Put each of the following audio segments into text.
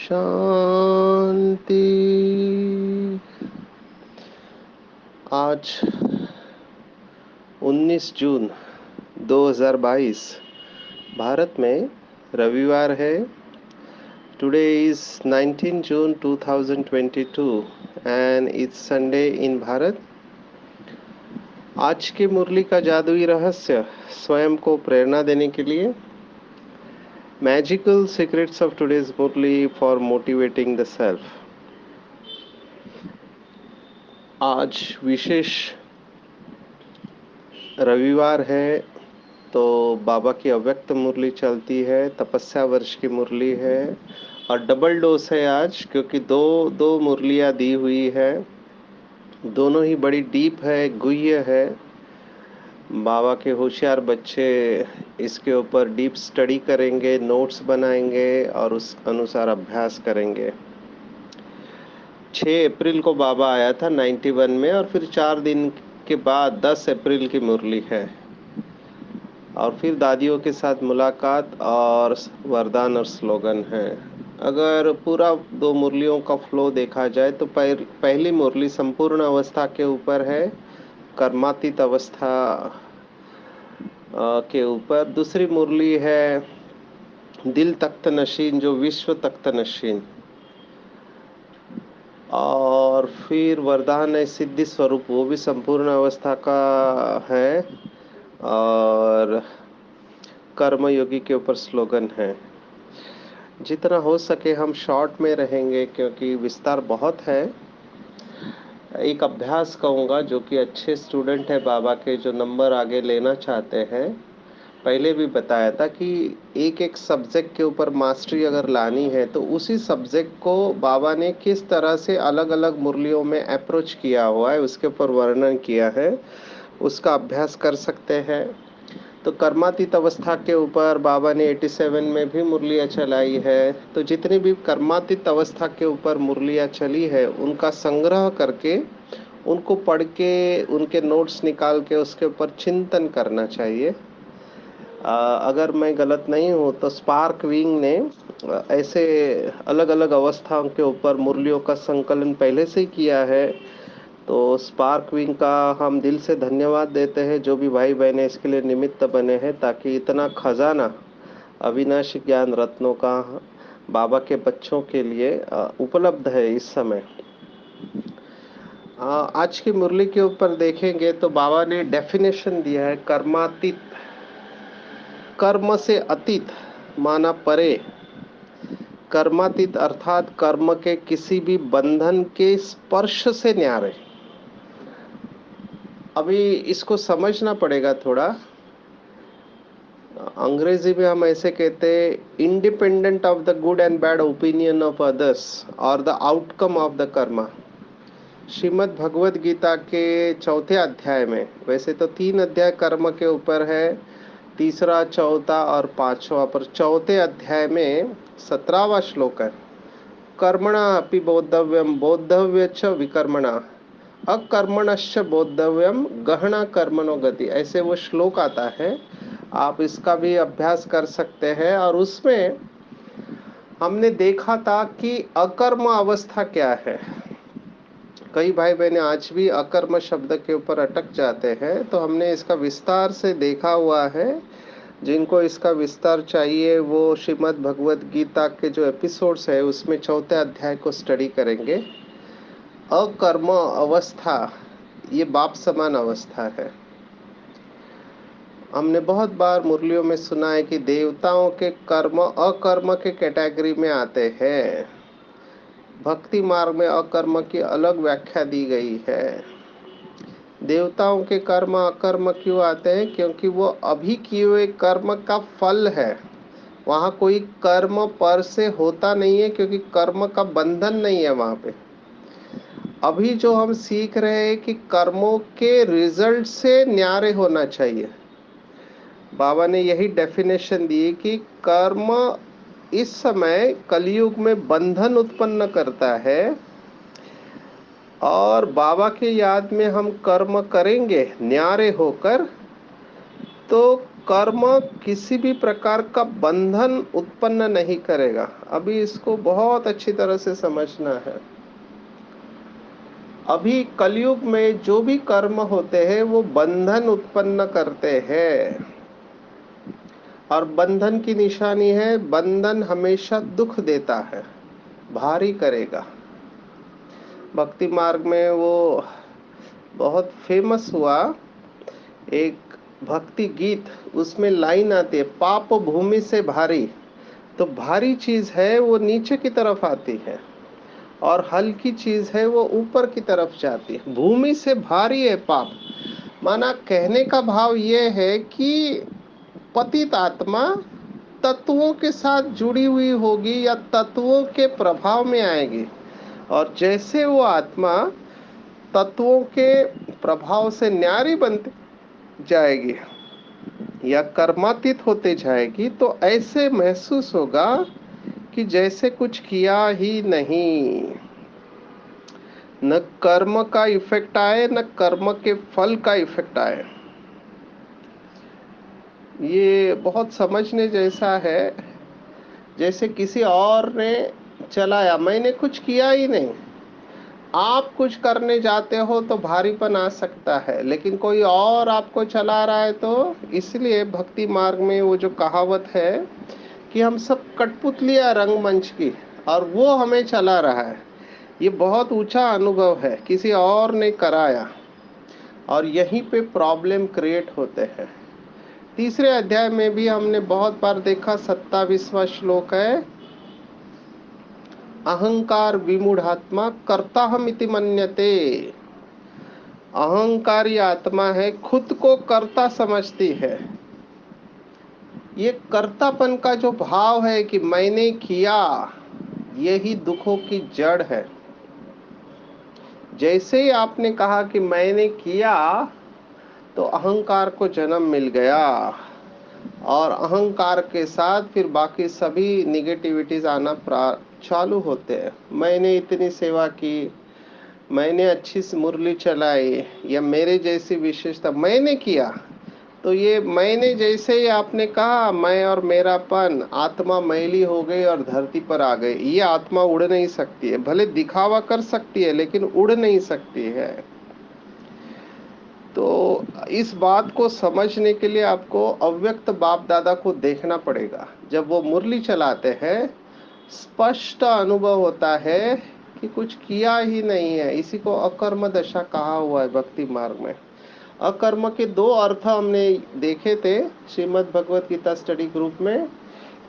शांति। आज 19 जून 2022 भारत में रविवार है। Today is 19 June 2022 and it's Sunday in Bharat. आज की मुरली का जादुई रहस्य स्वयं को प्रेरणा देने के लिए magical secrets of today's Murli for motivating the self. आज विशेष रविवार है तो बाबा की अव्यक्त मुरली चलती है, तपस्या वर्ष की मुरली है और डबल डोज है आज, क्योंकि दो दो मुरलियाँ दी हुई है। दोनों ही बड़ी डीप है, गुह्य है। बाबा के होशियार बच्चे इसके ऊपर डीप स्टडी करेंगे, नोट्स बनाएंगे और उस अनुसार अभ्यास करेंगे। 6 अप्रैल को बाबा आया था 91 में, और फिर 4 दिन के बाद 10 अप्रैल की मुरली है और फिर दादियों के साथ मुलाकात और वरदान और स्लोगन है। अगर पूरा 2 मुरलियों का फ्लो देखा जाए तो पहली मुरली संपूर्ण अवस्था के ऊपर है, कर्मातीत अवस्था के ऊपर। दूसरी मुरली है दिल तख्त नशीन, जो विश्व तख्त नशीन। और फिर वरदान है सिद्धि स्वरूप, वो भी संपूर्ण अवस्था का है और कर्मयोगी के ऊपर स्लोगन है। जितना हो सके हम शॉर्ट में रहेंगे क्योंकि विस्तार बहुत है। एक अभ्यास कहूँगा जो कि अच्छे स्टूडेंट है बाबा के, जो नंबर आगे लेना चाहते हैं, पहले भी बताया था कि एक एक सब्जेक्ट के ऊपर मास्टरी अगर लानी है तो उसी सब्जेक्ट को बाबा ने किस तरह से अलग अलग मुरलियों में अप्रोच किया हुआ है उसके ऊपर वर्णन किया है, उसका अभ्यास कर सकते हैं। तो कर्मातीत अवस्था के ऊपर बाबा ने 87 में भी मुरलियाँ चलाई है। तो जितनी भी कर्मातीत अवस्था के ऊपर मुरलियाँ चली है उनका संग्रह करके, उनको पढ़ के, उनके नोट्स निकाल के उसके ऊपर चिंतन करना चाहिए। अगर मैं गलत नहीं हूँ तो स्पार्क विंग ने ऐसे अलग अलग अवस्थाओं के ऊपर मुरलियों का संकलन पहले से ही किया है। तो स्पार्क विंग का हम दिल से धन्यवाद देते हैं, जो भी भाई बहने इसके लिए निमित्त बने हैं, ताकि इतना खजाना अविनाशी ज्ञान रत्नों का बाबा के बच्चों के लिए उपलब्ध है इस समय। आज की मुरली के ऊपर देखेंगे तो बाबा ने डेफिनेशन दिया है कर्मातीत। कर्म से अतीत माना परे। कर्मातीत अर्थात कर्म के किसी भी बंधन के स्पर्श से न्यारे। अभी इसको समझना पड़ेगा थोड़ा। अंग्रेजी में हम ऐसे कहते हैं, independent of the good and bad opinion of others और the outcome of the karma. Shrimad Bhagavad Gita के 4थे अध्याय में, वैसे तो 3 अध्याय कर्म के ऊपर है, तीसरा, चौथा और 5वां, पर 4थे अध्याय में 17वां श्लोक है, कर्मणा अपि बोद्धव्यम बोद्धव्य च विकर्मणा अकर्मणश्च बोद्धव्यम गहना कर्मणो गति। ऐसे वो श्लोक आता है, आप इसका भी अभ्यास कर सकते हैं। और उसमें हमने देखा था कि अकर्म अवस्था क्या है। कई भाई बहने आज भी अकर्म शब्द के ऊपर अटक जाते हैं, तो हमने इसका विस्तार से देखा हुआ है। जिनको इसका विस्तार चाहिए वो श्रीमद् भगवद गीता के जो एपिसोड्स है उसमें 4थे अध्याय को स्टडी करेंगे। अकर्म अवस्था ये बाप समान अवस्था है। हमने बहुत बार मुरलियों में सुना है कि देवताओं के कर्म अकर्म के कैटेगरी में आते हैं। भक्ति मार्ग में अकर्म की अलग व्याख्या दी गई है। देवताओं के कर्म अकर्म क्यों आते हैं? क्योंकि वो अभी किए हुए कर्म का फल है। वहाँ कोई कर्म पर से होता नहीं है, क्योंकि कर्म का बंधन नहीं है वहाँ पे। अभी जो हम सीख रहे हैं कि कर्मों के रिजल्ट से न्यारे होना चाहिए। बाबा ने यही डेफिनेशन दी कि कर्म इस समय कलयुग में बंधन उत्पन्न करता है, और बाबा के याद में हम कर्म करेंगे न्यारे होकर, तो कर्म किसी भी प्रकार का बंधन उत्पन्न नहीं करेगा। अभी इसको बहुत अच्छी तरह से समझना है। अभी कलयुग में जो भी कर्म होते हैं वो बंधन उत्पन्न करते हैं, और बंधन की निशानी है, बंधन हमेशा दुख देता है, भारी करेगा। भक्ति मार्ग में वो बहुत फेमस हुआ एक भक्ति गीत, उसमें लाइन आती है, पाप भूमि से भारी। तो भारी चीज है वो नीचे की तरफ आती है, और हल्की चीज है वो ऊपर की तरफ जाती है। भूमि से भारी है पाप, माना कहने का भाव ये है कि पतित आत्मा तत्वों के साथ जुड़ी हुई होगी या तत्वों के प्रभाव में आएगी, और जैसे वो आत्मा तत्वों के प्रभाव से न्यारी बनती जाएगी या कर्मातीत होते जाएगी, तो ऐसे महसूस होगा कि जैसे कुछ किया ही नहीं। न कर्म का इफेक्ट आए, न कर्म के फल का इफेक्ट आए। ये बहुत समझने जैसा है। जैसे किसी और ने चलाया, मैंने कुछ किया ही नहीं। आप कुछ करने जाते हो तो भारीपन आ सकता है, लेकिन कोई और आपको चला रहा है तो। इसलिए भक्ति मार्ग में वो जो कहावत है कि हम सब कठपुतलियां रंगमंच की, और वो हमें चला रहा है, ये बहुत ऊंचा अनुभव है, किसी और ने कराया, और यहीं पे प्रॉब्लम क्रिएट होते हैं। तीसरे अध्याय में भी हमने बहुत बार देखा, 27वां श्लोक है, अहंकार विमूढ़ात्मा कर्ताहम इति मन्यते। अहंकारी आत्मा है, खुद को कर्ता समझती है। ये कर्तापन का जो भाव है कि मैंने किया, यही दुखों की जड़ है। जैसे ही आपने कहा कि मैंने किया, तो अहंकार को जन्म मिल गया, और अहंकार के साथ फिर बाकी सभी निगेटिविटीज आना चालू होते हैं। मैंने इतनी सेवा की, मैंने अच्छी सी मुरली चलाई, या मेरे जैसी विशेषता मैंने किया, तो ये मैंने जैसे ही आपने कहा, मैं और मेरापन, आत्मा मैली हो गई और धरती पर आ गई। ये आत्मा उड़ नहीं सकती है, भले दिखावा कर सकती है लेकिन उड़ नहीं सकती है। तो इस बात को समझने के लिए आपको अव्यक्त बाप दादा को देखना पड़ेगा। जब वो मुरली चलाते हैं, स्पष्ट अनुभव होता है कि कुछ किया ही नहीं है। इसी को अकर्म दशा कहा हुआ है भक्ति मार्ग में। अकर्म के दो अर्थ हमने देखे थे श्रीमद् भगवत गीता स्टडी ग्रुप में।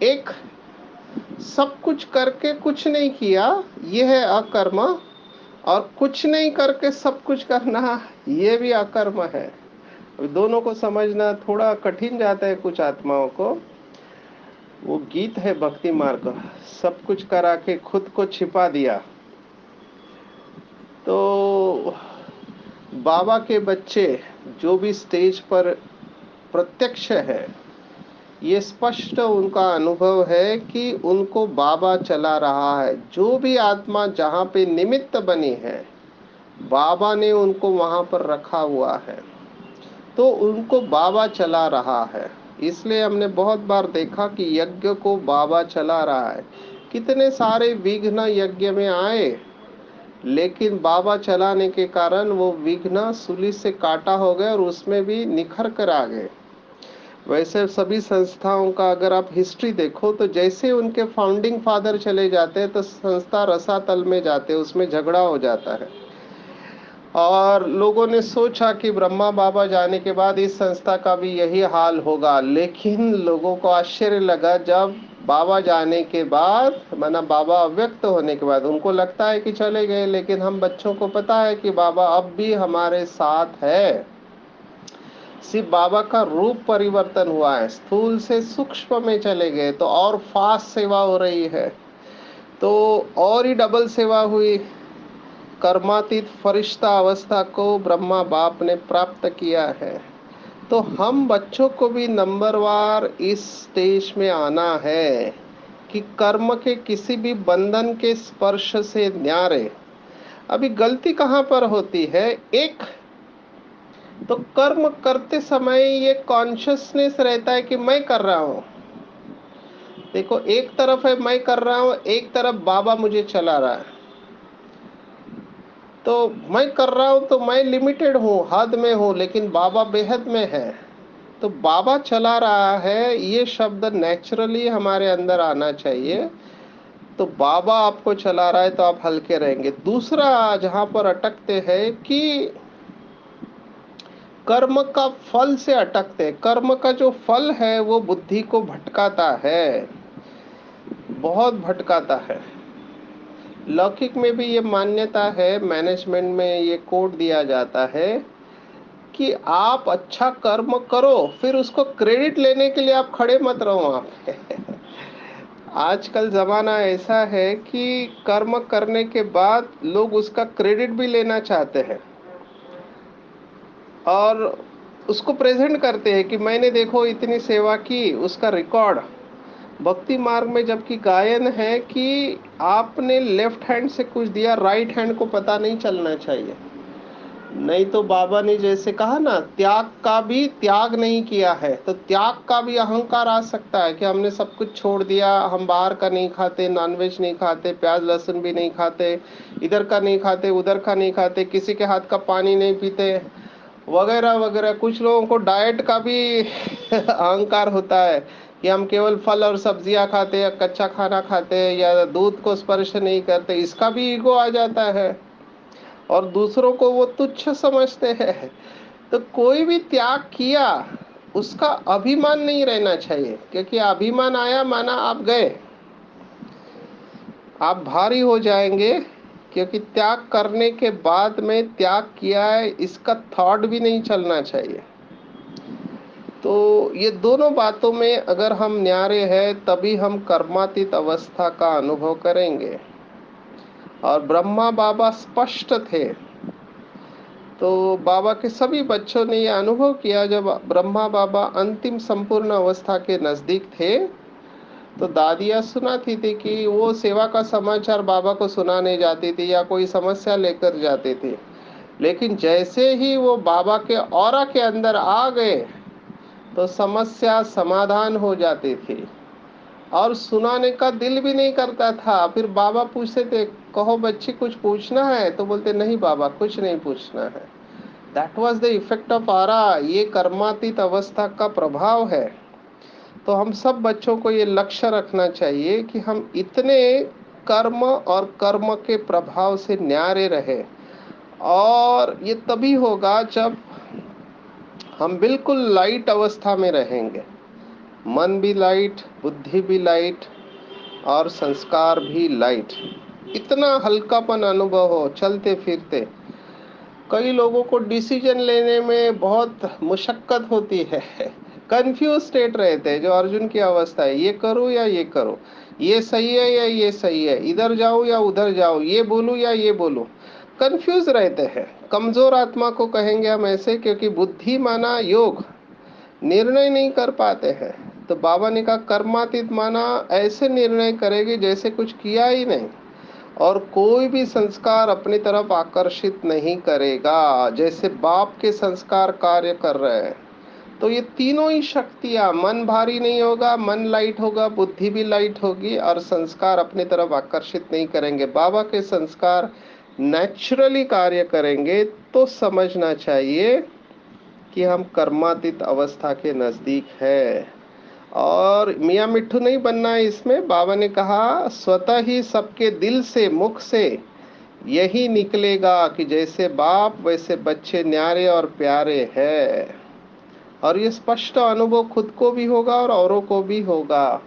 एक, सब कुछ करके कुछ नहीं किया, यह है अकर्म, और कुछ नहीं करके सब कुछ करना, ये भी अकर्म है। दोनों को समझना थोड़ा कठिन जाता है कुछ आत्माओं को। वो गीत है भक्ति मार्ग, सब कुछ करा के खुद को छिपा दिया। तो बाबा के बच्चे जो भी स्टेज पर प्रत्यक्ष है, ये स्पष्ट उनका अनुभव है कि उनको बाबा चला रहा है। जो भी आत्मा जहाँ पे निमित्त बनी है, बाबा ने उनको वहां पर रखा हुआ है, तो उनको बाबा चला रहा है। इसलिए हमने बहुत बार देखा कि यज्ञ को बाबा चला रहा है। कितने सारे विघ्न यज्ञ में आए, लेकिन बाबा चलाने के कारण वो विघ्न सूली से काटा हो गए और उसमें भी निखर कर आ गए। वैसे सभी संस्थाओं का अगर आप हिस्ट्री देखो, तो जैसे उनके फाउंडिंग फादर चले जाते हैं तो संस्था रसातल में जाते हैं, उसमें झगड़ा हो जाता है। और लोगों ने सोचा कि ब्रह्मा बाबा जाने के बाद इस संस्था का भी यही हाल होगा, लेकिन लोगों को आश्चर्य लगा जब बाबा जाने के बाद, माना बाबा अव्यक्त होने के बाद, उनको लगता है कि चले गए, लेकिन हम बच्चों को पता है कि बाबा अब भी हमारे साथ है। सिर्फ बाबा का रूप परिवर्तन हुआ है, स्थूल से सूक्ष्म में चले गए, तो और फास्ट सेवा हो रही है, तो और ही डबल सेवा हुई। कर्मातीत फरिश्ता अवस्था को ब्रह्मा बाप ने प्राप्त किया है। तो हम बच्चों को भी नंबरवार इस स्टेज में आना है कि कर्म के किसी भी बंधन के स्पर्श से न्यारे। अभी गलती कहाँ पर होती है? एक तो कर्म करते समय ये कॉन्शियसनेस रहता है कि मैं कर रहा हूं। देखो, एक तरफ है मैं कर रहा हूं, एक तरफ बाबा मुझे चला रहा है। तो मैं कर रहा हूं तो मैं लिमिटेड हूं, हद में हूं, लेकिन बाबा बेहद में है। तो बाबा चला रहा है, ये शब्द नेचुरली हमारे अंदर आना चाहिए। तो बाबा आपको चला रहा है तो आप हल्के रहेंगे। दूसरा जहां पर अटकते हैं कि कर्म का फल से अटकते हैं। कर्म का जो फल है वो बुद्धि को भटकाता है, बहुत भटकाता है। लौकिक में भी ये मान्यता है, मैनेजमेंट में ये कोड दिया जाता है कि आप अच्छा कर्म करो, फिर उसको क्रेडिट लेने के लिए आप खड़े मत रहो वहां पे। आजकल जमाना ऐसा है कि कर्म करने के बाद लोग उसका क्रेडिट भी लेना चाहते हैं और उसको प्रेजेंट करते हैं कि मैंने देखो इतनी सेवा की, उसका रिकॉर्ड। भक्ति मार्ग में जबकि गायन है कि आपने लेफ्ट हैंड से कुछ दिया, राइट हैंड को पता नहीं चलना चाहिए। नहीं तो बाबा ने जैसे कहा ना, त्याग का भी त्याग नहीं किया है, तो त्याग का भी अहंकार आ सकता है कि हमने सब कुछ छोड़ दिया, हम बाहर का नहीं खाते, नॉनवेज नहीं खाते, प्याज लहसुन भी नहीं खाते, इधर का नहीं खाते, उधर का नहीं खाते, किसी के हाथ का पानी नहीं पीते, वगैरह वगैरह। कुछ लोगों को डाइट का भी अहंकार होता है कि हम केवल फल और सब्जियां खाते हैं, कच्चा खाना खाते हैं, या दूध को स्पर्श नहीं करते, इसका भी ईगो आ जाता है और दूसरों को वो तुच्छ समझते हैं। तो कोई भी त्याग किया, उसका अभिमान नहीं रहना चाहिए, क्योंकि अभिमान आया माना आप गए, आप भारी हो जाएंगे। क्योंकि त्याग करने के बाद में त्याग किया है, इसका थॉट भी नहीं चलना चाहिए। तो ये दोनों बातों में अगर हम न्यारे हैं, तभी हम कर्मातीत अवस्था का अनुभव करेंगे। और ब्रह्मा बाबा स्पष्ट थे, तो बाबा के सभी बच्चों ने यह अनुभव किया। जब ब्रह्मा बाबा अंतिम संपूर्ण अवस्था के नजदीक थे, तो दादियाँ सुनाती थी कि वो सेवा का समाचार बाबा को सुनाने जाती थी या कोई समस्या लेकर जाती थी, लेकिन जैसे ही वो बाबा के ऑरा के अंदर आ गए तो समस्या समाधान हो जाती थी और सुनाने का दिल भी नहीं करता था। फिर बाबा पूछते थे, कहो बच्ची कुछ पूछना है? तो बोलते, नहीं बाबा कुछ नहीं पूछना है। That was the effect of aura. ये कर्मातीत अवस्था का प्रभाव है। तो हम सब बच्चों को ये लक्ष्य रखना चाहिए कि हम इतने कर्म और कर्म के प्रभाव से न्यारे रहे। और ये तभी होगा जब हम बिल्कुल लाइट अवस्था में रहेंगे, मन भी लाइट, बुद्धि भी लाइट और संस्कार भी लाइट। इतना हल्कापन अनुभव हो चलते फिरते। कई लोगों को डिसीजन लेने में बहुत मुशक्कत होती है, कंफ्यूज स्टेट रहते हैं, जो अर्जुन की अवस्था है, ये करूं या ये करूं, ये सही है या ये सही है, इधर जाऊं या उधर जाऊं, ये बोलूं या ये बोलूं, कंफ्यूज रहते हैं। कमजोर आत्मा को कहेंगे हम ऐसे, क्योंकि बुद्धि माना योग, निर्णय नहीं कर पाते हैं। तो बाबा ने कहा कर्मातीत माना ऐसे निर्णय करेगी जैसे कुछ किया ही नहीं, और कोई भी संस्कार अपनी तरफ आकर्षित नहीं करेगा, जैसे बाप के संस्कार कार्य कर रहे हैं। तो ये तीनों ही शक्तियां, मन भारी नहीं होगा, मन लाइट होगा, बुद्धि भी लाइट होगी और संस्कार अपनी तरफ आकर्षित नहीं करेंगे, बाबा के संस्कार नेचुरली कार्य करेंगे। तो समझना चाहिए कि हम कर्मातीत अवस्था के नजदीक है। और मियाँ मिट्ठू नहीं बनना है इसमें। बाबा ने कहा स्वतः ही सबके दिल से, मुख से यही निकलेगा कि जैसे बाप वैसे बच्चे न्यारे और प्यारे हैं। और ये स्पष्ट अनुभव खुद को भी होगा और औरों को भी होगा,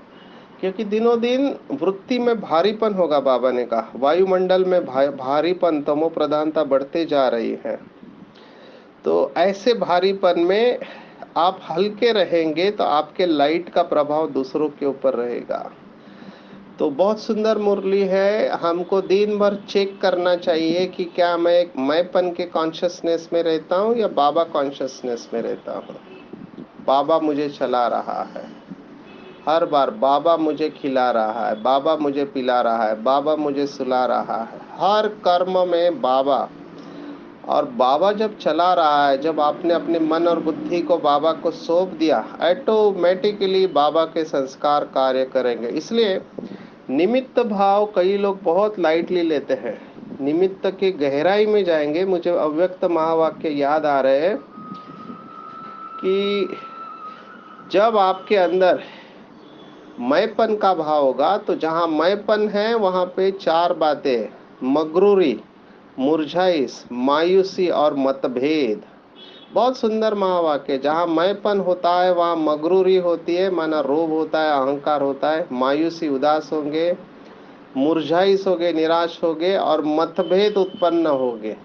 क्योंकि दिनों दिन वृत्ति में भारीपन होगा, बाबा ने कहा वायुमंडल में भारीपन, तमो प्रधानता बढ़ते जा रही है। तो ऐसे भारीपन में आप हल्के रहेंगे तो आपके लाइट का प्रभाव दूसरों के ऊपर रहेगा। तो बहुत सुंदर मुरली है। हमको दिन भर चेक करना चाहिए कि क्या मैं एक मैंपन के कॉन्शियसनेस में रहता हूँ या बाबा कॉन्शियसनेस में रहता हूँ। बाबा मुझे चला रहा है, हर बार बाबा मुझे खिला रहा है, बाबा मुझे पिला रहा है, बाबा मुझे सुला रहा है, हर कर्म में बाबा। और बाबा जब चला रहा है, जब आपने अपने मन और बुद्धि को बाबा को सौंप दिया, ऑटोमेटिकली बाबा के संस्कार कार्य करेंगे। इसलिए निमित्त भाव कई लोग बहुत लाइटली लेते हैं, निमित्त की गहराई में जाएंगे। मुझे अव्यक्त महावाक्य याद आ रहे हैं कि जब आपके अंदर मैंपन का भाव होगा तो जहां मैंपन है वहां पे चार बातें, मगरूरी, मुरझाइश, मायूसी और मतभेद। बहुत सुंदर महावाक्य। जहां मैंपन होता है वहां मगरूरी होती है, माना रोब होता है, अहंकार होता है, मायूसी उदास होंगे, मुरझाइश होगे, निराश होगे और मतभेद उत्पन्न होगे।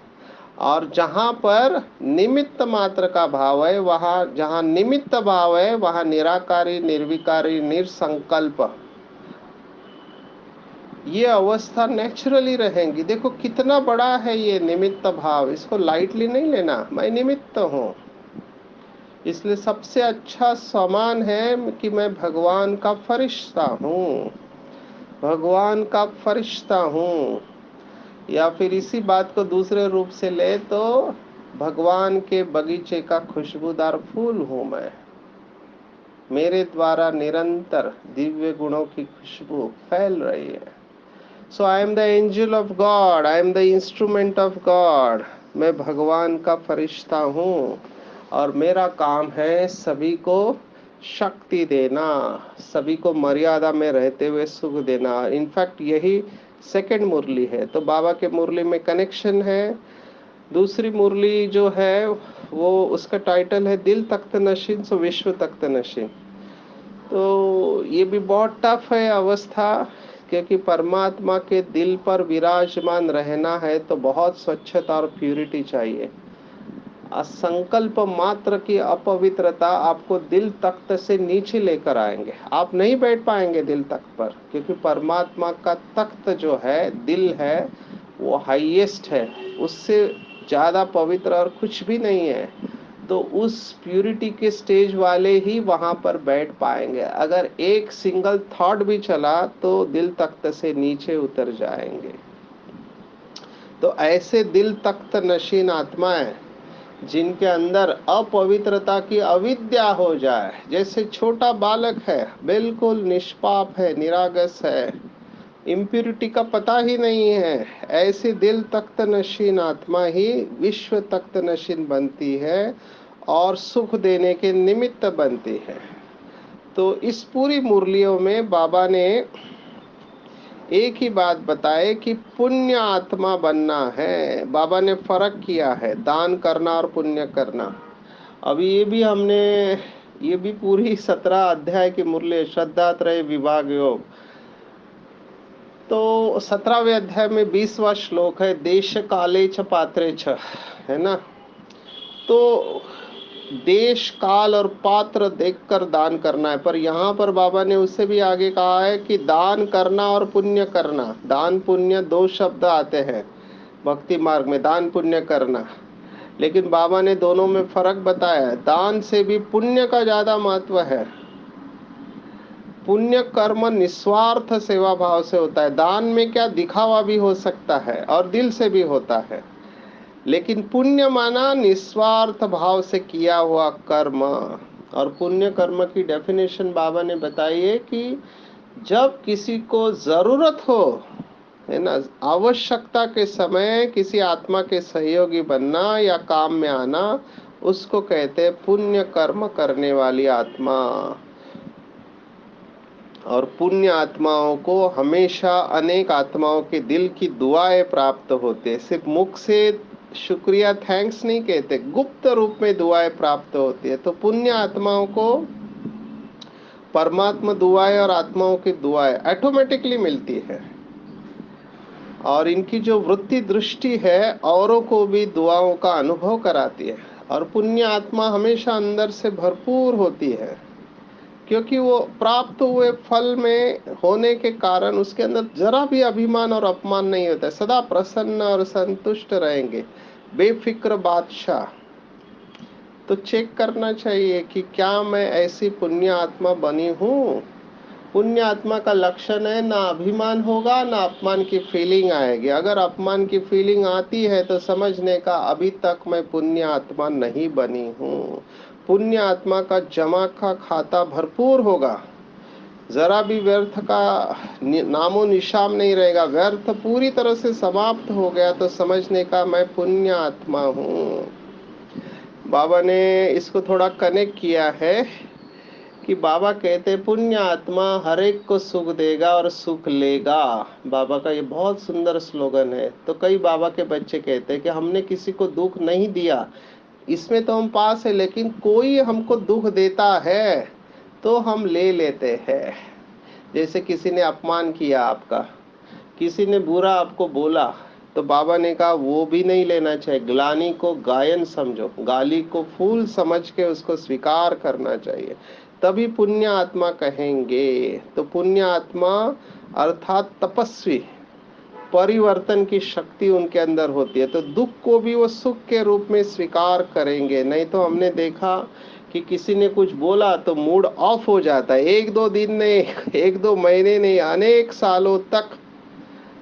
और जहां पर निमित्त मात्र का भाव है, वहां जहां निमित्त भाव है वहां निराकारी, निर्विकारी, निरसंकल्प, ये अवस्था नेचुरली रहेंगी। देखो कितना बड़ा है ये निमित्त भाव, इसको लाइटली नहीं लेना। मैं निमित्त हूँ, इसलिए सबसे अच्छा सामान है कि मैं भगवान का फरिश्ता हूँ, भगवान का फरिश्ता हूँ। या फिर इसी बात को दूसरे रूप से ले तो भगवान के बगीचे का खुशबूदार फूल हूँ मैं, मेरे द्वारा निरंतर दिव्य गुणों की खुशबू फैल रही है। So I am the angel of God, I am the instrument of God. मैं भगवान का फरिश्ता हूँ और मेरा काम है सभी को शक्ति देना, सभी को मर्यादा में रहते हुए सुख देना। इनफैक्ट यही सेकंड मुरली है। तो बाबा के मुरली में कनेक्शन है। दूसरी मुरली जो है वो उसका टाइटल है दिल तख्त नशीन सो विश्व तख्त नशीन। तो ये भी बहुत टफ है अवस्था, क्योंकि परमात्मा के दिल पर विराजमान रहना है तो बहुत स्वच्छता और प्यूरिटी चाहिए। असंकल्प मात्र की अपवित्रता आपको दिल तख्त से नीचे लेकर आएंगे। आप नहीं बैठ पाएंगे दिल तख्त पर, क्योंकि परमात्मा का तख्त जो है, दिल है, वो हाईएस्ट है, उससे ज्यादा पवित्र और कुछ भी नहीं है। तो उस प्यूरिटी के स्टेज वाले ही वहां पर बैठ पाएंगे। अगर एक सिंगल थॉट भी चला तो दिल तख्त से नीचे उतर जाएंगे। तो ऐसे दिल तख्त नशीन आत्माएं जिनके अंदर अपवित्रता की अविद्या हो जाए, जैसे छोटा बालक है, बिल्कुल निष्पाप है, निरागस है, इम्प्यूरिटी का पता ही नहीं है, ऐसी दिल तख्त नशीन आत्मा ही विश्व तख्त नशीन बनती है और सुख देने के निमित्त बनती है। तो इस पूरी मुरलियों में बाबा ने एक ही बात बताए कि पुण्य आत्मा बनना है। बाबा ने फर्क किया है दान करना और पुण्य करना। अभी ये भी पूरी 17 अध्याय की मुरली, श्रद्धात्रय विभाग योग। तो 17वें अध्याय में 20वां श्लोक है, देश काले च पात्रे च, है ना। तो देश काल और पात्र देखकर दान करना है। पर यहाँ पर बाबा ने उससे भी आगे कहा है कि दान करना और पुण्य करना, दान पुण्य दो शब्द आते हैं भक्ति मार्ग में, दान पुण्य करना। लेकिन बाबा ने दोनों में फर्क बताया है। दान से भी पुण्य का ज्यादा महत्व है। पुण्य कर्म निस्वार्थ सेवा भाव से होता है। दान में क्या दिखावा भी हो सकता है और दिल से भी होता है, लेकिन पुण्य माना निस्वार्थ भाव से किया हुआ कर्म। और पुण्य कर्म की डेफिनेशन बाबा ने बताई है कि जब किसी को जरूरत हो, है ना, आवश्यकता के समय किसी आत्मा के सहयोगी बनना या काम में आना, उसको कहते हैं पुण्य कर्म करने वाली आत्मा। और पुण्य आत्माओं को हमेशा अनेक आत्माओं के दिल की दुआएं प्राप्त होते, सिर्फ मुख से शुक्रिया थैंक्स नहीं कहते, गुप्त रूप में दुआएं प्राप्त होती है। तो पुण्य आत्माओं को परमात्मा दुआएं और आत्माओं की दुआएं ऑटोमेटिकली मिलती है, और इनकी जो वृत्ति दृष्टि है औरों को भी दुआओं का अनुभव कराती है। और पुण्य आत्मा हमेशा अंदर से भरपूर होती है, क्योंकि वो प्राप्त हुए फल में होने के कारण उसके अंदर जरा भी अभिमान और अपमान नहीं होता है, सदा प्रसन्न और संतुष्ट रहेंगे, बेफिक्र बादशाह। तो चेक करना चाहिए कि क्या मैं ऐसी पुण्य आत्मा बनी हूँ। पुण्य आत्मा का लक्षण है ना अभिमान होगा ना अपमान की फीलिंग आएगी। अगर अपमान की फीलिंग आती है तो समझने का अभी तक मैं पुण्य आत्मा नहीं बनी हूँ। पुण्य आत्मा का जमा का खाता भरपूर होगा, जरा भी व्यर्थ का नामो निशान नहीं रहेगा। व्यर्थ पूरी तरह से समाप्त हो गया तो समझने का मैं पुण्य आत्मा हूँ। बाबा ने इसको थोड़ा कनेक्ट किया है कि बाबा कहते पुण्य आत्मा हर एक को सुख देगा और सुख लेगा। बाबा का ये बहुत सुंदर स्लोगन है। तो कई बाबा के बच्चे कहते हैं कि हमने किसी को दुख नहीं दिया, इसमें तो हम पास है, लेकिन कोई हमको दुख देता है तो हम ले लेते हैं। जैसे किसी ने अपमान किया आपका, किसी ने बुरा आपको बोला, तो बाबा ने कहा वो भी नहीं लेना चाहिए। ग्लानि को गायन समझो, गाली को फूल समझ के उसको स्वीकार करना चाहिए, तभी पुण्य आत्मा कहेंगे। तो पुण्य आत्मा अर्थात तपस्वी, परिवर्तन की शक्ति उनके अंदर होती है, तो दुख को भी वो सुख के रूप में स्वीकार करेंगे। नहीं तो हमने देखा कि किसी ने कुछ बोला तो मूड ऑफ हो जाता है, एक दो दिन नहीं, एक दो महीने नहीं, अनेक सालों तक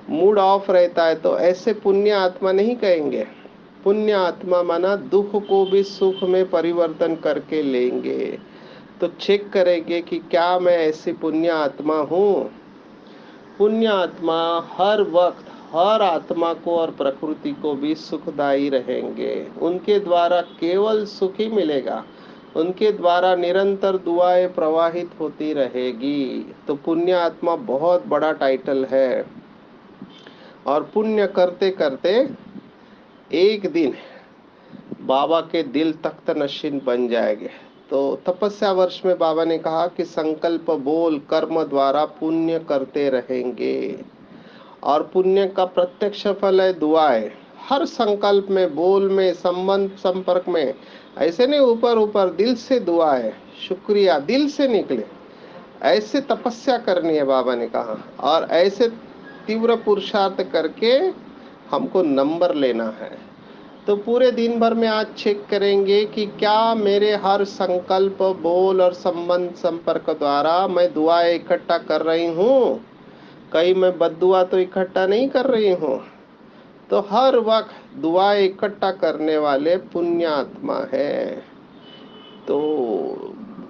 मूड ऑफ रहता है। तो ऐसे पुण्य आत्मा नहीं कहेंगे। पुण्य आत्मा माना दुख को भी सुख में परिवर्तन करके लेंगे। तो चेक करेंगे कि क्या मैं ऐसी पुण्य आत्मा हूँ। पुण्य आत्मा हर वक्त हर आत्मा को और प्रकृति को भी सुखदायी रहेंगे। उनके द्वारा केवल सुख ही मिलेगा, उनके द्वारा निरंतर दुआएं प्रवाहित होती रहेगी। तो पुण्य आत्मा बहुत बड़ा टाइटल है, और पुण्य करते करते एक दिन बाबा के दिल तख्त नशीन बन जाएंगे। तो तपस्या वर्ष में बाबा ने कहा कि संकल्प बोल कर्म द्वारा पुण्य करते रहेंगे, और पुण्य का प्रत्यक्ष फल है दुआएं। हर संकल्प में, बोल में, संबंध संपर्क में, ऐसे नहीं ऊपर ऊपर, दिल से दुआएं, शुक्रिया दिल से निकले, ऐसे तपस्या करनी है बाबा ने कहा। और ऐसे तीव्र पुरुषार्थ करके हमको नंबर लेना है। तो पूरे दिन भर में आज चेक करेंगे कि क्या मेरे हर संकल्प, बोल और संबंध संपर्क द्वारा मैं दुआएं इकट्ठा कर रही हूँ। कहीं मैं बद्दुआ तो इकट्ठा नहीं कर रही हूँ। तो हर वक्त दुआएं इकट्ठा करने वाले पुण्य आत्मा है। तो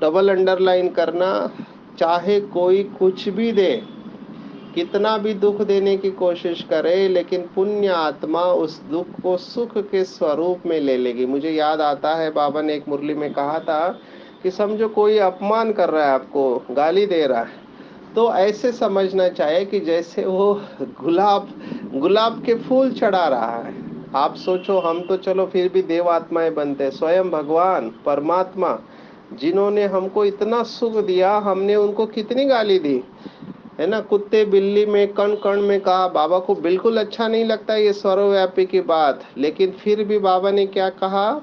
डबल अंडरलाइन करना, चाहे कोई कुछ भी दे, कितना भी दुख देने की कोशिश करे, लेकिन पुण्य आत्मा उस दुख को सुख के स्वरूप में ले लेगी। मुझे याद आता है बाबा ने एक मुरली में कहा था कि समझो कोई अपमान कर रहा है आपको, गाली दे रहा है, तो ऐसे समझना चाहिए कि जैसे वो गुलाब गुलाब के फूल चढ़ा रहा है। आप सोचो, हम तो चलो फिर भी देव आत्माएं बनते हैं, स्वयं भगवान परमात्मा जिन्होंने हमको इतना सुख दिया, हमने उनको कितनी गाली दी है ना। कुत्ते बिल्ली में, कण कण में कहा। बाबा को बिल्कुल अच्छा नहीं लगता ये सर्वव्यापी की बात, लेकिन फिर भी बाबा ने क्या कहा,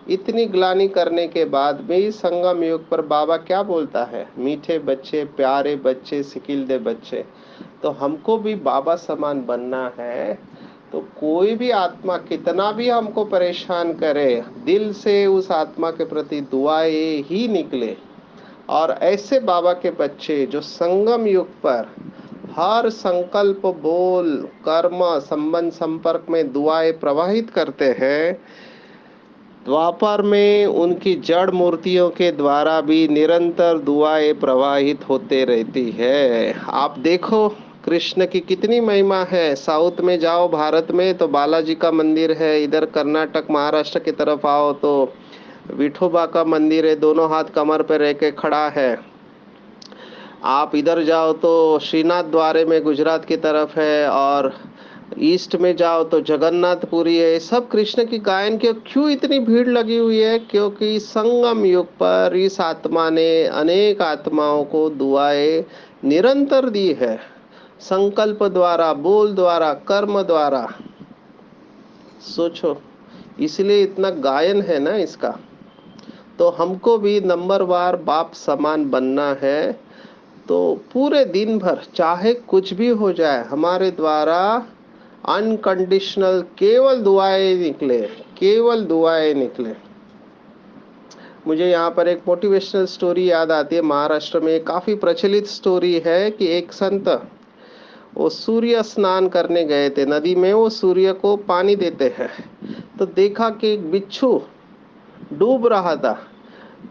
इतनी ग्लानि करने के बाद भी संगम युग पर बाबा क्या बोलता है, मीठे बच्चे, प्यारे बच्चे, सिकिलदे बच्चे। तो हमको भी बाबा समान बनना है। तो कोई भी आत्मा कितना भी हमको परेशान करे, दिल से उस आत्मा के प्रति दुआएं ही निकले। और ऐसे बाबा के बच्चे जो संगम युग पर हर संकल्प, बोल, कर्म, संबंध संपर्क में दुआएं प्रवाहित करते हैं, द्वापर में उनकी जड़ मूर्तियों के द्वारा भी निरंतर दुआएं प्रवाहित होते रहती है। आप देखो कृष्ण की कितनी महिमा है। साउथ में जाओ, भारत में तो बालाजी का मंदिर है, इधर कर्नाटक महाराष्ट्र की तरफ आओ तो विठोबा का मंदिर है, दोनों हाथ कमर पे रह के खड़ा है। आप इधर जाओ तो श्रीनाथ द्वारे में गुजरात की तरफ है, और ईस्ट में जाओ तो जगन्नाथपुरी है। सब कृष्ण की गायन की क्यों इतनी भीड़ लगी हुई है? क्योंकि संगम युग पर इस आत्मा ने अनेक आत्माओं को दुआएं निरंतर दी है, संकल्प द्वारा, बोल द्वारा, कर्म द्वारा। सोचो, इसलिए इतना गायन है ना इसका। तो हमको भी नंबरवार बाप समान बनना है। तो पूरे दिन भर चाहे कुछ भी हो जाए, हमारे द्वारा अनकंडीशनल केवल दुआएं निकले, केवल दुआएं निकले। मुझे यहाँ पर एक मोटिवेशनल स्टोरी याद आती है। महाराष्ट्र में काफी प्रचलित स्टोरी है कि एक संत, वो सूर्य स्नान करने गए थे नदी में। वो सूर्य को पानी देते हैं, तो देखा कि एक बिच्छू डूब रहा था।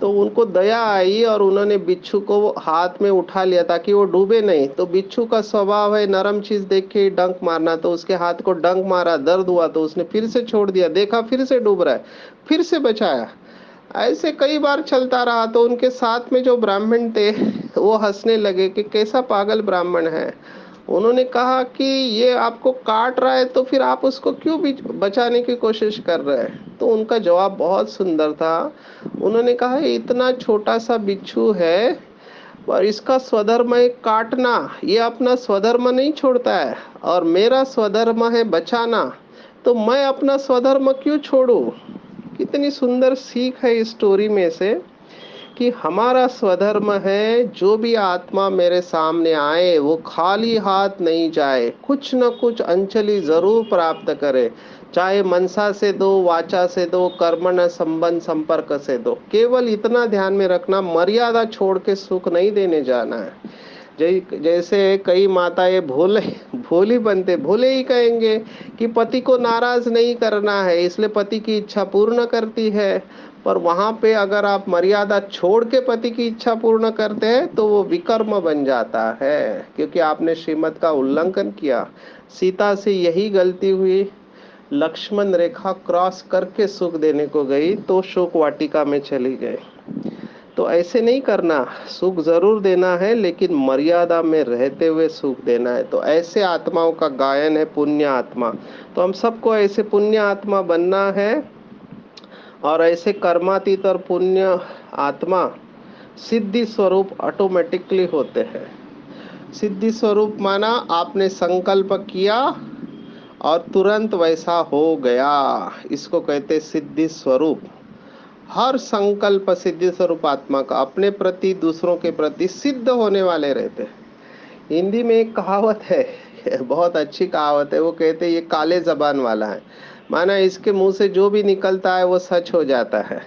तो उनको दया आई और उन्होंने बिच्छू को हाथ में उठा लिया ताकि वो डूबे नहीं। तो बिच्छू का स्वभाव है नरम चीज देख के डंक मारना, तो उसके हाथ को डंक मारा, दर्द हुआ तो उसने फिर से छोड़ दिया, देखा फिर से डूब रहा है, फिर से बचाया। ऐसे कई बार चलता रहा। तो उनके साथ में जो ब्राह्मण थे वो हंसने लगे कि कैसा पागल ब्राह्मण है। उन्होंने कहा कि ये आपको काट रहा है तो फिर आप उसको क्यों बचाने की कोशिश कर रहे हैं? तो उनका जवाब बहुत सुंदर था। उन्होंने कहा इतना छोटा सा बिच्छू है और इसका स्वधर्म है काटना, ये अपना स्वधर्म नहीं छोड़ता है, और मेरा स्वधर्म है बचाना, तो मैं अपना स्वधर्म क्यों छोड़ूं? कितनी सुंदर सीख है इस स्टोरी में से कि हमारा स्वधर्म है जो भी आत्मा मेरे सामने आए वो खाली हाथ नहीं जाए, कुछ न कुछ अंजलि जरूर प्राप्त करे। चाहे मनसा से दो, वाचा से दो, कर्मण संबंध संपर्क से दो। केवल इतना ध्यान में रखना, मर्यादा छोड़ के सुख नहीं देने जाना है। जैसे कई माताएं भोले भोली बनते, भोले ही कहेंगे कि पति को नाराज नहीं करना है, इसलिए पति की इच्छा पूर्ण करती है। पर वहां पे अगर आप मर्यादा छोड़ के पति की इच्छा पूर्ण करते हैं तो वो विकर्म बन जाता है, क्योंकि आपने श्रीमत का उल्लंघन किया। सीता से यही गलती हुई। लक्ष्मण रेखा क्रॉस करके सुख देने को गई तो शोक वाटिका में चली गई। तो ऐसे नहीं करना, सुख जरूर देना है लेकिन मर्यादा में रहते हुए सुख देना है। तो ऐसे आत्माओं का गायन है पुण्य आत्मा। तो हम सबको ऐसे पुण्य आत्मा बनना है। और ऐसे कर्मातीत और पुण्य आत्मा सिद्धि स्वरूप ऑटोमेटिकली होते हैं। सिद्धि स्वरूप माना आपने संकल्प किया और तुरंत वैसा हो गया, इसको कहते सिद्धि स्वरूप। हर संकल्प सिद्धि स्वरूप आत्मा का अपने प्रति, दूसरों के प्रति सिद्ध होने वाले रहते हैं। हिंदी में एक कहावत है, बहुत अच्छी कहावत है। वो कहते हैं ये काले जबान वाला है, माना इसके मुंह से जो भी निकलता है वो सच हो जाता है।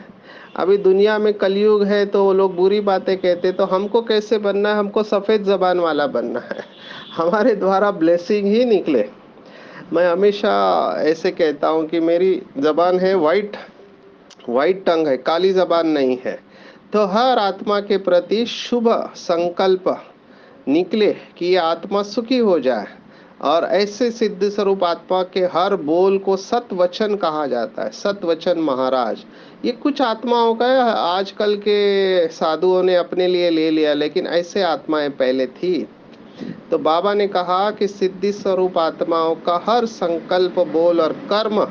अभी दुनिया में कलयुग है तो वो लोग बुरी बातें कहते, तो हमको कैसे बनना है? हमको सफेद जबान वाला बनना है, हमारे द्वारा ब्लेसिंग ही निकले। मैं हमेशा ऐसे कहता हूँ कि मेरी जबान है वाइट, वाइट टंग है, काली जबान नहीं है। तो हर आत्मा के प्रति शुभ संकल्प निकले कि ये आत्मा सुखी हो जाए। और ऐसे सिद्ध स्वरूप आत्मा के हर बोल को सत वचन कहा जाता है, सत वचन महाराज। ये कुछ आत्माओं का है, आजकल के साधुओं ने अपने लिए ले लिया, लेकिन ऐसे आत्माएं पहले थी। तो बाबा ने कहा कि सिद्धि स्वरूप आत्माओं का हर संकल्प, बोल और कर्म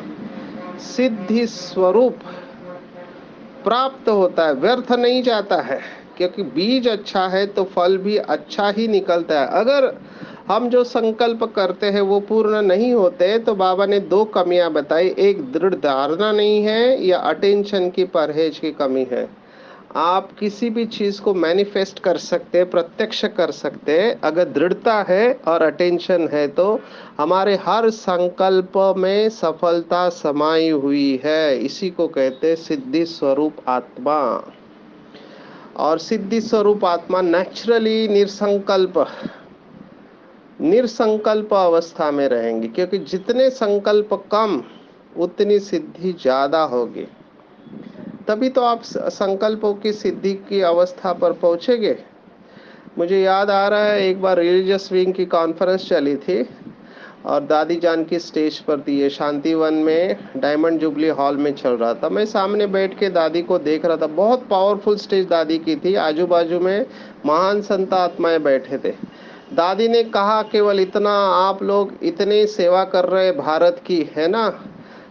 सिद्धि स्वरूप प्राप्त होता है, व्यर्थ नहीं जाता है। क्योंकि बीज अच्छा है तो फल भी अच्छा ही निकलता है। अगर हम जो संकल्प करते हैं वो पूर्ण नहीं होते तो बाबा ने दो कमियां बताई, एक दृढ़ धारणा नहीं है या अटेंशन की, परहेज की कमी है। आप किसी भी चीज को मैनिफेस्ट कर सकते हैं, प्रत्यक्ष कर सकते हैं, अगर दृढ़ता है और अटेंशन है तो हमारे हर संकल्प में सफलता समाई हुई है। इसी को कहते हैं सिद्धि स्वरूप आत्मा। और सिद्धि स्वरूप आत्मा नेचुरली निरसंकल्प, निरसंकल्प अवस्था में रहेंगे, क्योंकि जितने संकल्प कम उतनी सिद्धि ज्यादा होगी। तभी तो आप संकल्पों की सिद्धि की अवस्था पर पहुंचेंगे। मुझे याद आ रहा है एक बार रिलीजियस विंग की कॉन्फ्रेंस चली थी और दादी जान की स्टेज पर थी। ये शांतिवन में डायमंड जुबली हॉल में चल रहा था। मैं सामने बैठ के दादी को देख रहा था। बहुत पावरफुल स्टेज दादी की थी, आजू बाजू में महान संत आत्माएं बैठे थे। दादी ने कहा केवल इतना, आप लोग इतनी सेवा कर रहे भारत की, है ना,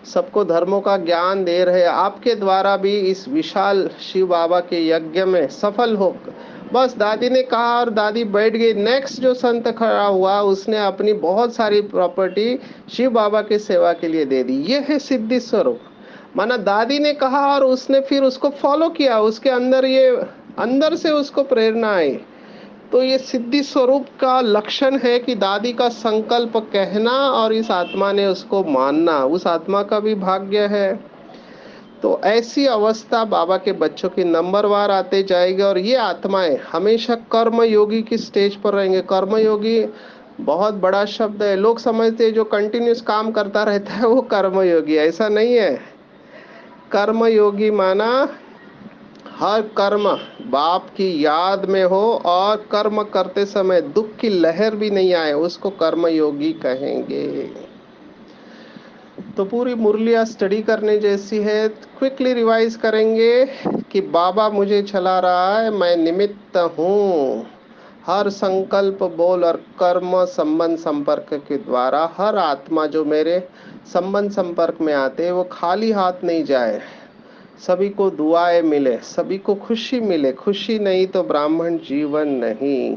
सबको धर्मों का ज्ञान दे रहे, आपके द्वारा भी इस विशाल शिव बाबा के यज्ञ में सफल हो। बस दादी ने कहा और दादी बैठ गई। नेक्स्ट जो संत खड़ा हुआ उसने अपनी बहुत सारी प्रॉपर्टी शिव बाबा की सेवा के लिए दे दी। ये है सिद्धि स्वरूप। माना दादी ने कहा और उसने फिर उसको फॉलो किया, उसके अंदर ये अंदर से उसको प्रेरणा आई। तो ये सिद्धि स्वरूप का लक्षण है कि दादी का संकल्प कहना और इस आत्मा ने उसको मानना, उस आत्मा का भी भाग्य है। तो ऐसी अवस्था बाबा के बच्चों की नंबरवार आते जाएगी और ये आत्माएं हमेशा कर्म योगी की स्टेज पर रहेंगे। कर्म योगी बहुत बड़ा शब्द है, लोग समझते हैं जो कंटिन्यूस काम करता रहता है वो कर्म योगी, ऐसा नहीं है। कर्म योगी माना हर कर्म बाप की याद में हो और कर्म करते समय दुख की लहर भी नहीं आए, उसको कर्म योगी कहेंगे। तो पूरी मुरलिया स्टडी करने जैसी है। क्विकली रिवाइज करेंगे कि बाबा मुझे चला रहा है, मैं निमित्त हूँ। हर संकल्प, बोल और कर्म संबंध संपर्क के द्वारा हर आत्मा जो मेरे संबंध संपर्क में आते वो खाली हाथ नहीं जाए, सभी को दुआएं मिले, सभी को खुशी मिले। खुशी नहीं तो ब्राह्मण जीवन नहीं।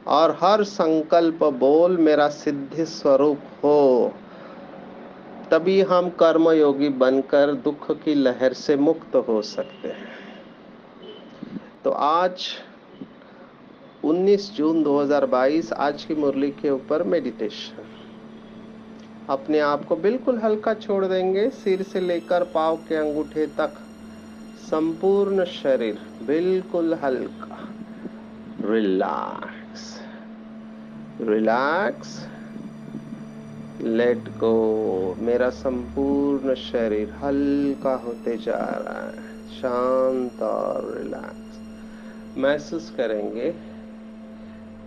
और हर संकल्प बोल मेरा सिद्धि स्वरूप हो, तभी हम कर्मयोगी बनकर दुख की लहर से मुक्त हो सकते हैं। तो आज 19 जून 2022 आज की मुरली के ऊपर मेडिटेशन। अपने आप को बिल्कुल हल्का छोड़ देंगे, सिर से लेकर पांव के अंगूठे तक संपूर्ण शरीर बिल्कुल हल्का। Relax relax, let go. मेरा संपूर्ण शरीर हल्का होते जा रहा है, शांत और रिलैक्स। महसूस करेंगे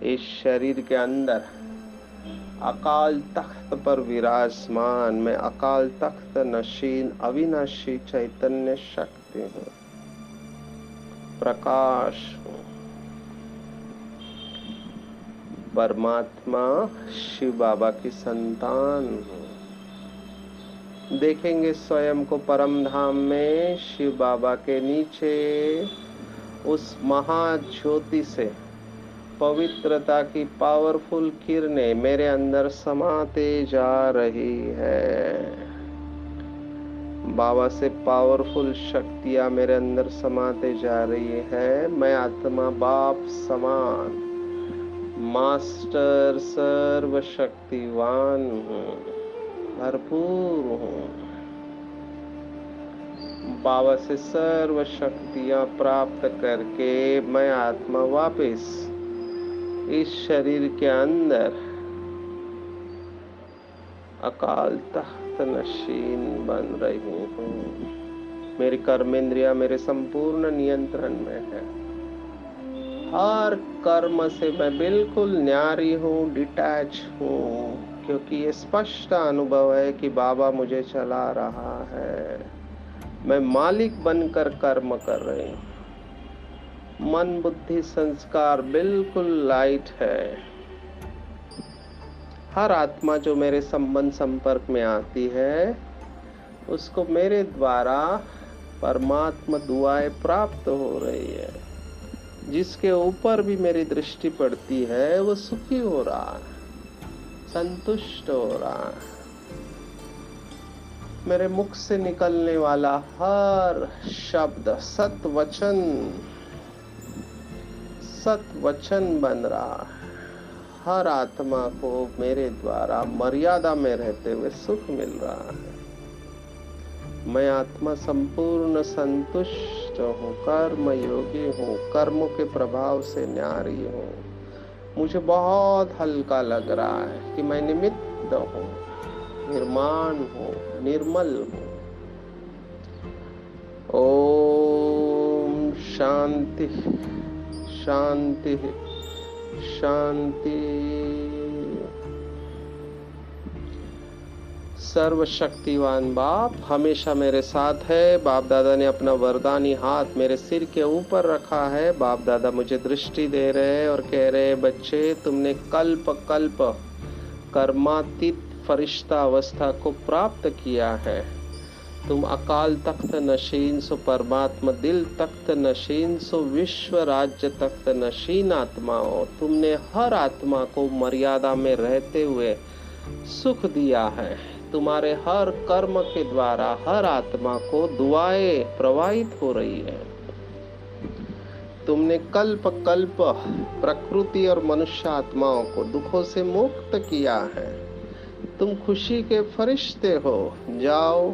इस शरीर के अंदर अकाल तख्त पर विराजमान, मैं अकाल तख्त नशीन अविनाशी चैतन्य शक्ति हूँ, प्रकाश हूँ, परमात्मा शिव बाबा की संतान हूँ। देखेंगे स्वयं को परम धाम में शिव बाबा के नीचे उस महाज्योति से पवित्रता की पावरफुल किरणें मेरे अंदर समाते जा रही है। बाबा से पावरफुल शक्तियां मेरे अंदर समाते जा रही है। मैं आत्मा बाप समान मास्टर सर्वशक्तिवान हूँ, भरपूर हूँ। बाबा से सर्व शक्तियां प्राप्त करके मैं आत्मा वापस इस शरीर के अंदर अकाल तख्त नशीन बन रही हूँ। मेरी कर्मेंद्रिया मेरे संपूर्ण नियंत्रण में है। हर कर्म से मैं बिल्कुल न्यारी हूँ, डिटैच हूँ, क्योंकि ये स्पष्ट अनुभव है कि बाबा मुझे चला रहा है। मैं मालिक बनकर कर्म कर रही हूँ। मन बुद्धि संस्कार बिल्कुल लाइट है। हर आत्मा जो मेरे संबंध संपर्क में आती है उसको मेरे द्वारा परमात्मा दुआएं प्राप्त हो रही है। जिसके ऊपर भी मेरी दृष्टि पड़ती है वो सुखी हो रहा है, संतुष्ट हो रहा है। मेरे मुख से निकलने वाला हर शब्द सत वचन बन रहा है। हर आत्मा को मेरे द्वारा मर्यादा में रहते हुए सुख मिल रहा है। मैं आत्मा संपूर्ण संतुष्ट हूँ, कर्म योगी हूँ, कर्मों के प्रभाव से न्यारी हूँ। मुझे बहुत हल्का लग रहा है कि मैं निमित्त हूँ, निर्माण हूँ, निर्मल हूँ। ओम शांति शांति शांति। सर्वशक्तिवान बाप हमेशा मेरे साथ है। बाप दादा ने अपना वरदानी हाथ मेरे सिर के ऊपर रखा है। बाप दादा मुझे दृष्टि दे रहे हैं और कह रहे हैं, बच्चे तुमने कल्प कल्प कर्मातीत फरिश्ता अवस्था को प्राप्त किया है। तुम अकाल तख्त नशीन सो परमात्मा दिल तख्त नशीन सो विश्व राज्य तख्त नशीन आत्मा हो। तुमने हर आत्मा को मर्यादा में रहते हुए सुख दिया है। तुम्हारे हर कर्म के द्वारा हर आत्मा को दुआएं प्रवाहित हो रही है। तुमने कल्प कल्प प्रकृति और मनुष्य आत्माओं को दुखों से मुक्त किया है। तुम खुशी के फरिश्ते हो। जाओ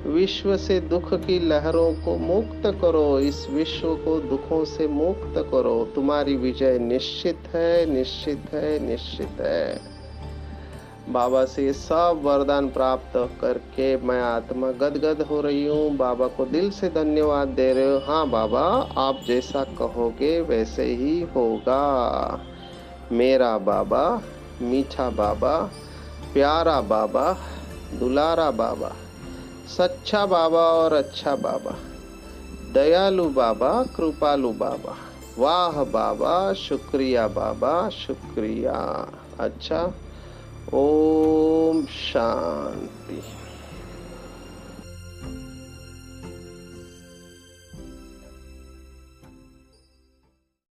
विश्व से दुख की लहरों को मुक्त करो। इस विश्व को दुखों से मुक्त करो। तुम्हारी विजय निश्चित है, निश्चित है, निश्चित है। बाबा से सब वरदान प्राप्त करके मैं आत्मा गदगद हो रही हूँ। बाबा को दिल से धन्यवाद दे रहे हो। हाँ बाबा, आप जैसा कहोगे वैसे ही होगा। मेरा बाबा, मीठा बाबा, प्यारा बाबा, दुलारा बाबा, सच्चा बाबा और अच्छा बाबा, दयालु बाबा, कृपालु बाबा, वाह बाबा, शुक्रिया बाबा, शुक्रिया। अच्छा, ओम शांति।